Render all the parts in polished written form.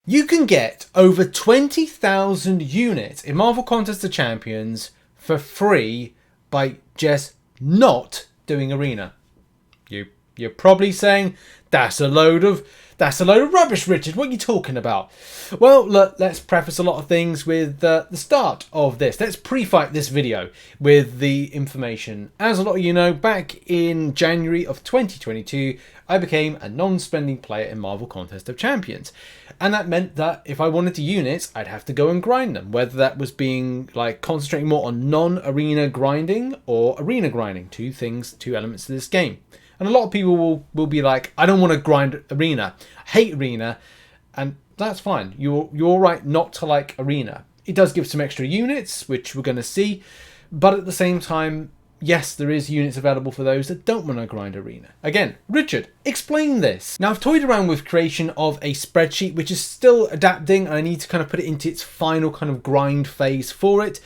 You can get over 20,000 units in Marvel Contest of Champions for free by just not doing Arena. You're probably saying, that's a load of rubbish, Richard. What are you talking about? Well, look, let's preface a lot of things with the start of this. Let's pre-fight this video with the information. As a lot of you know, back in January of 2022, I became a non-spending player in Marvel Contest of Champions. And that meant that if I wanted to units, I'd have to go and grind them. Whether that was being like concentrating more on non-arena grinding or arena grinding. Two elements to this game. And a lot of people will be like, I don't want to grind Arena. I hate Arena. And that's fine. You're all right not to like Arena. It does give some extra units, which we're going to see. But at the same time, yes, there is units available for those that don't want to grind Arena. Again, Richard, explain this. Now, I've toyed around with creation of a spreadsheet, which is still adapting, and I need to kind of put it into its final kind of grind phase for it.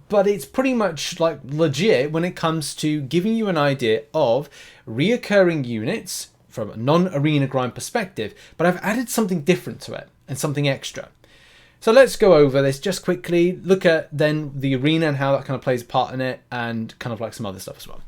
But it's pretty much like legit when it comes to giving you an idea of reoccurring units from a non-arena grind perspective. But I've added something different to it and something extra. So let's go over this just quickly, look at then the arena and how that kind of plays a part in it, and kind of like some other stuff as well.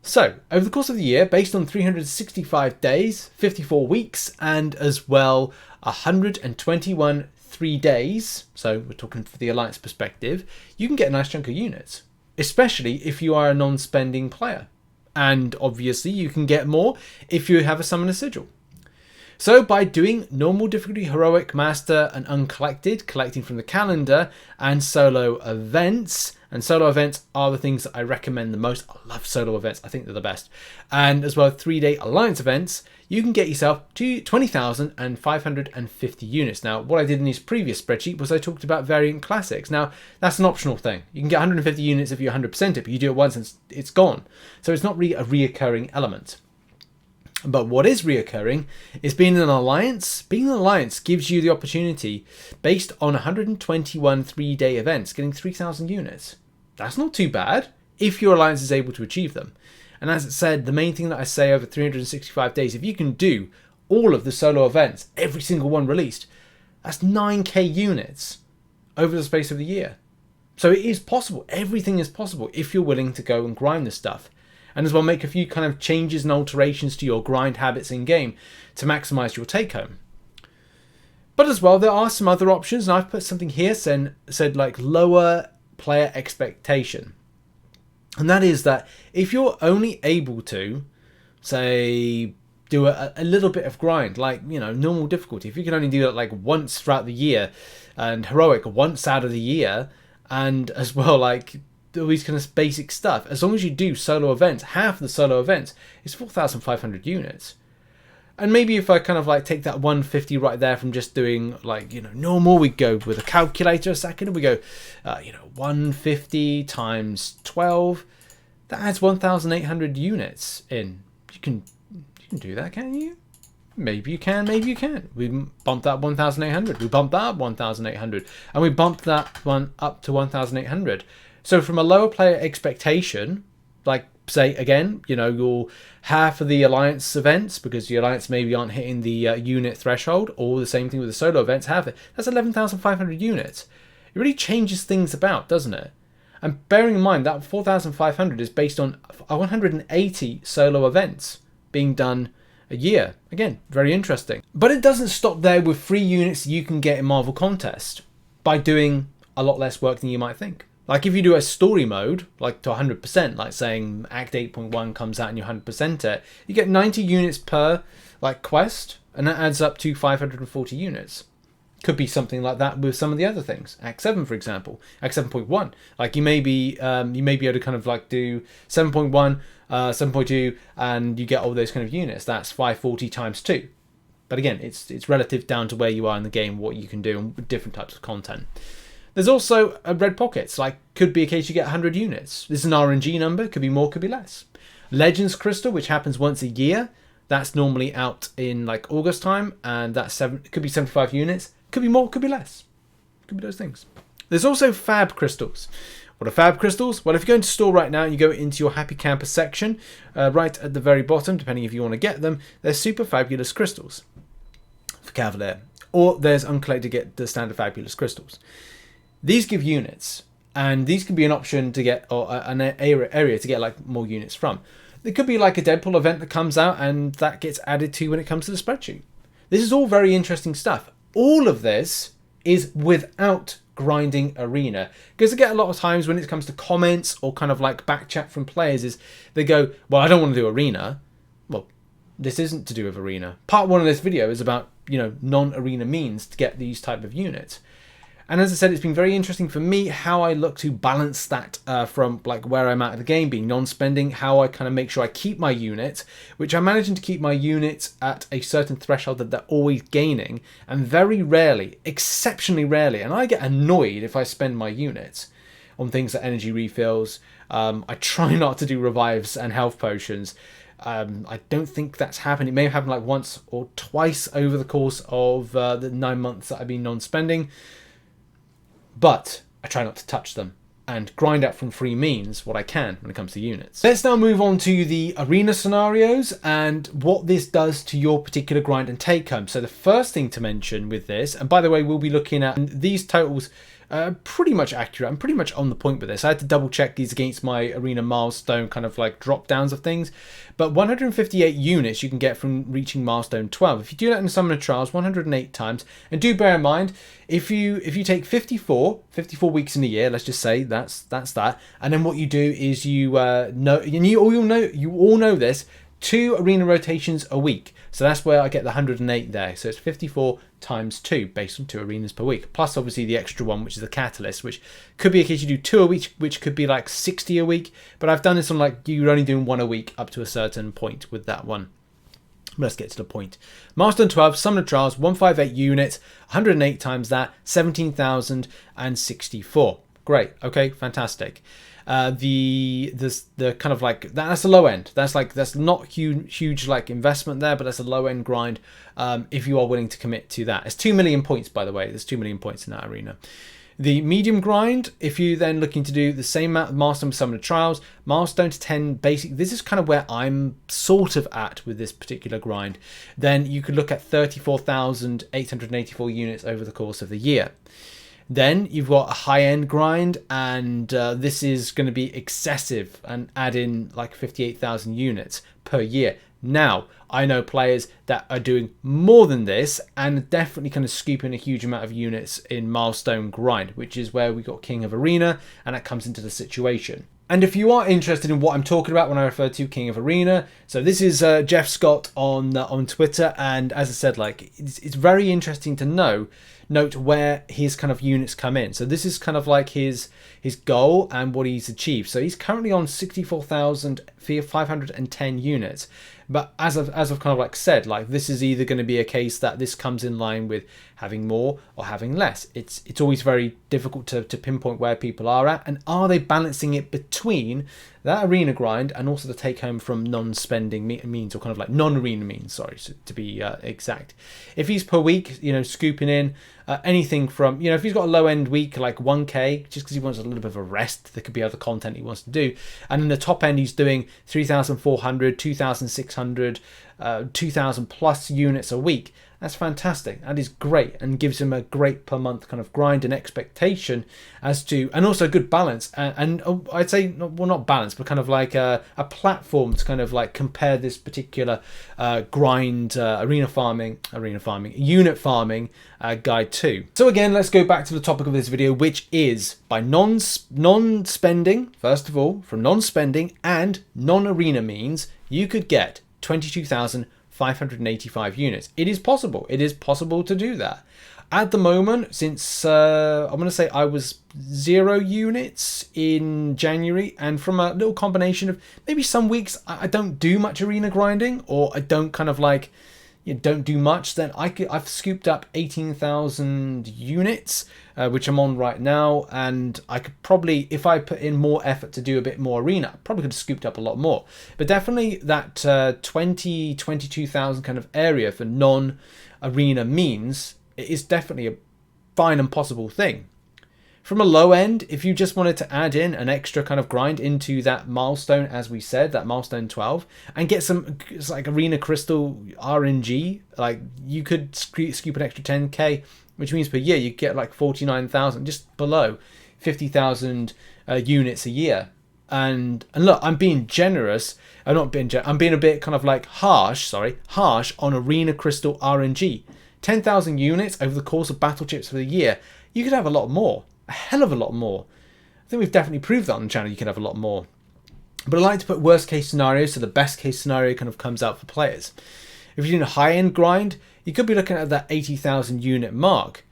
So over the course of the year, based on 365 days, 54 weeks, and as well 121 3 days, so we're talking for the Alliance perspective, you can get a nice chunk of units, especially if you are a non-spending player. And obviously you can get more if you have a Summoner Sigil. So by doing normal difficulty, heroic, master, and uncollected, collecting from the calendar, and solo events, and solo events are the things that I recommend the most. I love solo events. I think they're the best. And as well, 3-day alliance events, you can get yourself to 20,550 units. Now, what I did in this previous spreadsheet was I talked about variant classics. Now, that's an optional thing. You can get 150 units if you 100% it, but you do it once and it's gone. So it's not really a reoccurring element. But what is reoccurring is being an alliance. Being an alliance gives you the opportunity, based on 121 3-day events, getting 3,000 units. That's not too bad if your alliance is able to achieve them. And as it said, the main thing that I say over 365 days, if you can do all of the solo events, every single one released, that's 9k units over the space of the year. So it is possible. Everything is possible if you're willing to go and grind this stuff. And as well, make a few kind of changes and alterations to your grind habits in game to maximize your take home. But as well, there are some other options, and I've put something here said like lower player expectation. And that is that if you're only able to, say, do a little bit of grind, like, you know, normal difficulty, if you can only do it like once throughout the year, and heroic once out of the year, and as well, like, all these kind of basic stuff, as long as you do solo events, half of the solo events is 4,500 units. And maybe if I kind of like take that 150 right there from just doing like, you know, normal, we go with a calculator a second, and we go, 150 times 12, that adds 1,800 units in. You can do that, can't you? Maybe you can, maybe you can't. We bumped that 1,800. We bumped that up 1,800. And we bumped that one up to 1,800. So from a lower player expectation, like say again, you know, your half of the alliance events, because the alliance maybe aren't hitting the unit threshold, or the same thing with the solo events, half it. That's 11,500 units. It really changes things about, doesn't it? And bearing in mind that 4,500 is based on 180 solo events being done a year. Again, very interesting. But it doesn't stop there with free units you can get in Marvel Contest by doing a lot less work than you might think. Like if you do a story mode, like to 100%, like saying Act 8.1 comes out and you 100% it, you get 90 units per like quest, and that adds up to 540 units. Could be something like that with some of the other things. Act 7, for example, Act 7.1. Like you may be able to kind of like do 7.1, 7.2, and you get all those kind of units. That's 540 times 2. But again, it's relative down to where you are in the game, what you can do, and different types of content. There's also red pockets, like could be a case you get 100 units. This is an RNG number, could be more, could be less. Legends Crystal, which happens once a year, that's normally out in like August time, and that's could be 75 units, could be more, could be less. Could be those things. There's also Fab Crystals. What are Fab Crystals? Well, if you go into store right now and you go into your Happy Camper section, right at the very bottom, depending if you want to get them, they're super fabulous crystals for Cavalier. or there's uncollected get the standard fabulous crystals. These give units, and these can be an option to get, or an area to get like more units from. There could be like a Deadpool event that comes out and that gets added to when it comes to the spreadsheet. This is all very interesting stuff. All of this is without grinding arena, because I get a lot of times when it comes to comments or kind of like back chat from players is they go, well, I don't want to do arena. Well, this isn't to do with arena. Part 1 of this video is about, you know, non-arena means to get these type of units. And as I said, it's been very interesting for me how I look to balance that from like where I'm at in the game, being non-spending, how I kind of make sure I keep my unit, which I'm managing to keep my units at a certain threshold that they're always gaining, and very rarely, exceptionally rarely, and I get annoyed if I spend my units on things like energy refills. I try not to do revives and health potions. I don't think that's happened. It may have happened like once or twice over the course of the 9 months that I've been non-spending. But I try not to touch them and grind out from free means what I can when it comes to units. Let's now move on to the arena scenarios and what this does to your particular grind and take home. So the first thing to mention with this, and by the way, we'll be looking at these totals pretty much accurate. I'm pretty much on the point with this. I had to double check these against my arena milestone kind of like drop downs of things. But 158 units you can get from reaching milestone 12. If you do that in Summoner Trials 108 times, and do bear in mind, if you take 54 weeks in a year, let's just say that's that, and then what you do is you you all know this, 2 arena rotations a week. So that's where I get the 108 there. So it's 54 times 2 based on 2 arenas per week. Plus obviously the extra one, which is the catalyst, which could be a case you do 2 a week, which could be like 60 a week. But I've done this on like you're only doing 1 a week up to a certain point with that one. Let's get to the point. Milestone 12, Summoner Trials, 158 units, 108 times that, 17,064. Great. Okay, fantastic. The kind of like that's the low end. That's not huge like investment there, but that's a low end grind if you are willing to commit to that. It's 2 million points, by the way. There's 2 million points in that arena. The medium grind, if you then looking to do the same amount of milestone Summoner Trials, milestone to 10 basic, this is kind of where I'm sort of at with this particular grind. Then you could look at 34,884 units over the course of the year. Then you've got a high-end grind, and this is going to be excessive and add in like 58,000 units per year. Now, I know players that are doing more than this and definitely kind of scooping a huge amount of units in milestone grind, which is where we got King of Arena, and that comes into the situation. And if you are interested in what I'm talking about when I refer to King of Arena, so this is Jeff Scott on Twitter, and as I said, like it's very interesting to note where his kind of units come in. So this is kind of like his goal and what he's achieved. So he's currently on 64,510 units. But as I've kind of like said, like this is either going to be a case that this comes in line with having more or having less. It's always very difficult to pinpoint where people are at, and are they balancing it between that arena grind and also the take home from non-spending means, or kind of like non-arena means, sorry, so to be exact. If he's per week, you know, scooping in anything from, you know, if he's got a low end week like 1k, just because he wants a little bit of a rest, there could be other content he wants to do, and in the top end he's doing 3,400, 2,600, 2,000 plus units a week. That's fantastic. That is great, and gives him a great per month kind of grind and expectation as to, and also a good balance. And I'd say, well, not balance, but kind of like a platform to kind of like compare this particular grind, unit farming guide to. So again, let's go back to the topic of this video, which is by non-spending, first of all, from non-spending and non-arena means, you could get 22,585 units. It is possible. It is possible to do that. At the moment, since I'm going to say I was 0 units in January, and from a little combination of maybe some weeks I don't do much arena grinding, or I don't kind of like, you know, don't do much, then I've scooped up 18,000 units, which I'm on right now, and I could probably, if I put in more effort to do a bit more arena, I probably could have scooped up a lot more. But definitely that 22,000 kind of area for non-arena means it is definitely a fine and possible thing. From a low end, if you just wanted to add in an extra kind of grind into that milestone, as we said, that milestone 12, and get some, it's like Arena Crystal RNG, like you could scoop an extra 10k, which means per year you get like 49,000, just below 50,000 units a year. And look, I'm being generous. I'm being a bit kind of like harsh on Arena Crystal RNG. 10,000 units over the course of battle chips for the year. You could have a lot more. A hell of a lot more. I think we've definitely proved that on the channel. You can have a lot more. But I like to put worst case scenarios so the best case scenario kind of comes out for players. If you're doing a high end grind, you could be looking at that 80,000 unit mark.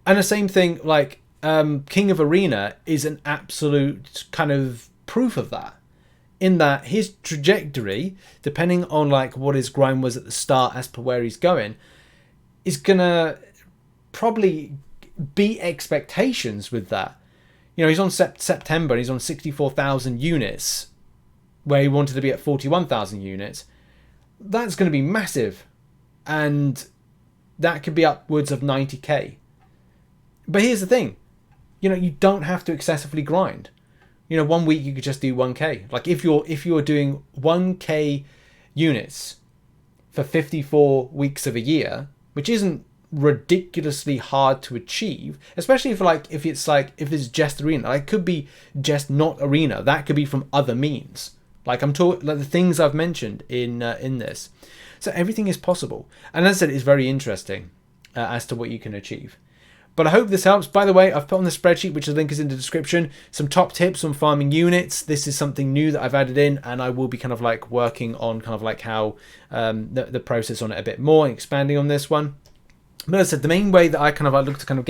And the same thing, like King of Arena is an absolute kind of proof of that. In that his trajectory, depending on like what his grind was at the start as per where he's going, is gonna probably beat expectations with that. You know, he's on September and he's on 64,000 units where he wanted to be at 41,000 units. That's going to be massive, and that could be upwards of 90k. But here's the thing, you know, you don't have to excessively grind. You know, 1 week you could just do 1k. Like if you're doing 1k units for 54 weeks of a year, which isn't ridiculously hard to achieve, especially if it's just Arena. Like, it could be just not Arena. That could be from other means. Like I'm talking like the things I've mentioned in this. So everything is possible, and as I said, it's very interesting as to what you can achieve. But I hope this helps. By the way, I've put on the spreadsheet, which the link is in the description, some top tips on farming units. This is something new that I've added in, and I will be kind of like working on kind of like how the process on it a bit more and expanding on this one. But as I said, the main way that I kind of look to kind of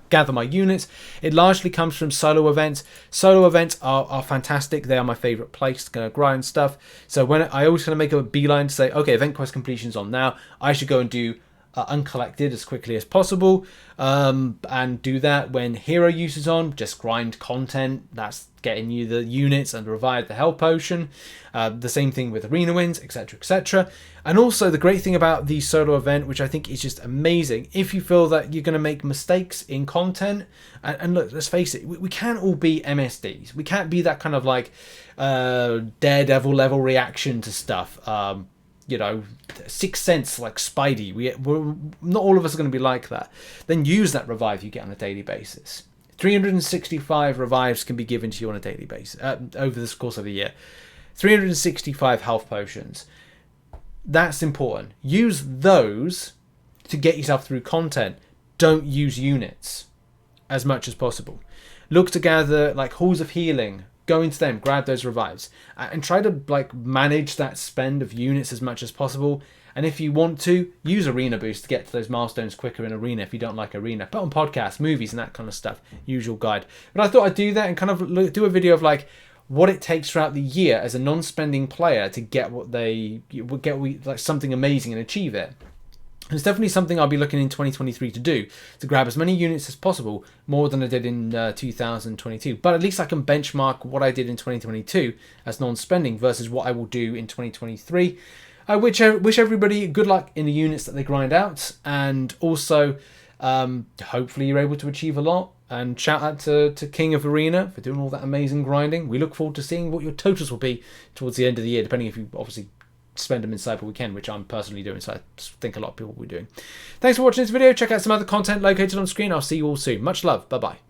gather my units, it largely comes from solo events. Solo events are fantastic. They are my favorite place to kind of grind stuff. So when I always kind of make a beeline to say, okay, event quest completion's on now, I should go and do uncollected as quickly as possible, and do that when hero use is on. Just grind content. That's getting you the units and revive the health potion. The same thing with arena wins, etc, etc. And also the great thing about the solo event, which I think is just amazing, if you feel that you're going to make mistakes in content, and look, let's face it, we can't all be MSDs. We can't be that kind of like Daredevil level reaction to stuff. You know, Sixth Sense like Spidey. We're not all of us are going to be like that. Then use that revive you get on a daily basis. 365 revives can be given to you on a daily basis over the course of a year. 365 health potions. That's important. Use those to get yourself through content. Don't use units as much as possible. Look to gather like halls of healing. Go into them, grab those revives, and try to like manage that spend of units as much as possible. And if you want to, use Arena Boost to get to those milestones quicker in Arena if you don't like Arena. Put on podcasts, movies, and that kind of stuff. Usual guide. But I thought I'd do that and kind of do a video of like what it takes throughout the year as a non-spending player to get what they get, like something amazing and achieve it. And it's definitely something I'll be looking in 2023 to do, to grab as many units as possible, more than I did in 2022. But at least I can benchmark what I did in 2022 as non-spending versus what I will do in 2023. I wish everybody good luck in the units that they grind out, and also hopefully you're able to achieve a lot. And shout out to King of Arena for doing all that amazing grinding. We look forward to seeing what your totals will be towards the end of the year, depending if you obviously spend them in Cyber Weekend, which I'm personally doing, so I think a lot of people will be doing. Thanks for watching this video. Check out some other content located on screen. I'll see you all soon. Much love. Bye bye.